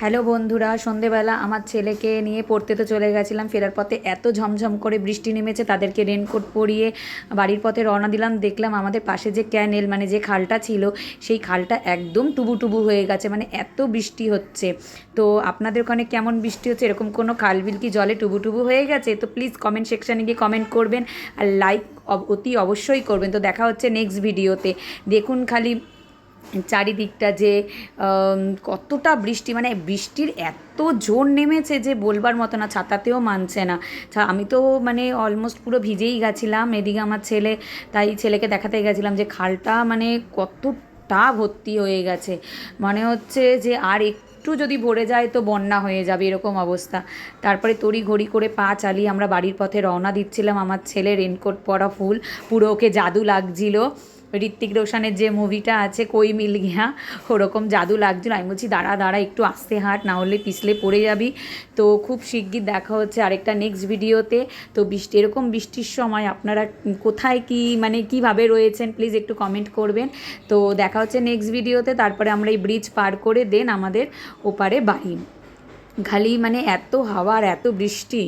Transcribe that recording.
Hello বন্ধুরা, সন্ধেবেলা আমার ছেলেকে নিয়ে পড়তে তো চলে গেছিলাম। ফেরার পথে এত ঝমঝম করে বৃষ্টি নেমেছে, তাদেরকে রেনকোট পরিয়ে বাড়ির পথে রওনা দিলাম। দেখলাম আমাদের পাশে যে ক্যানেল, মানে যে খালটা ছিল, সেই খালটা একদম টুবু টুবু হয়ে গেছে, মানে এত বৃষ্টি হচ্ছে। তো আপনাদের ওখানে কেমন বৃষ্টি হচ্ছে? এরকম কোনো খাল বিল কি জলে টুবু টুবু হয়ে গেছে? তো প্লিজ কমেন্ট সেকশানে গিয়ে কমেন্ট করবেন, আর লাইক অতি অবশ্যই করবেন। তো দেখা হচ্ছে নেক্সট ভিডিওতে। দেখুন খালি চারিদিকটা যে কতটা বৃষ্টি, মানে বৃষ্টির এত জোর নেমেছে যে বলবার মতো না, ছাতাতেও মানছে না। আমি তো মানে অলমোস্ট পুরো ভিজেই গেছিলাম। এদিকে আমার ছেলে, তাই ছেলেকে দেখাতে গেছিলাম যে খালটা মানে কতটা ভর্তি হয়ে গেছে, মনে হচ্ছে যে আর একটু যদি ভরে যায় তো বন্যা হয়ে যাবে, এরকম অবস্থা। তারপরে তড়ি ঘড়ি করে পা চালিয়ে আমরা বাড়ির পথে রওনা দিচ্ছিলাম। আমার ছেলে রেনকোট পরা ফুল, পুরো ওকে জাদু লাগছিল। ঋত্বিক রোশনের যে মুভিটা আছে কই মিল গিয়া, ওরকম জাদু লাগছিল। আমি বলছি দাঁড়া দাঁড়া, একটু আস্তে হাঁট, না হলে পিছলে পড়ে যাবি। তো খুব শিগগির দেখা হচ্ছে আরেকটা নেক্সট ভিডিওতে। তো বৃষ্টি, এরকম বৃষ্টির সময় আপনারা কোথায় কি মানে কীভাবে রয়েছেন প্লিজ একটু কমেন্ট করবেন। তো দেখা হচ্ছে নেক্সট ভিডিওতে। তারপরে আমরা এই ব্রিজ পার করে দেন আমাদের ওপারে বাড়ি। খালি মানে এত হাওয়া আর এত বৃষ্টি।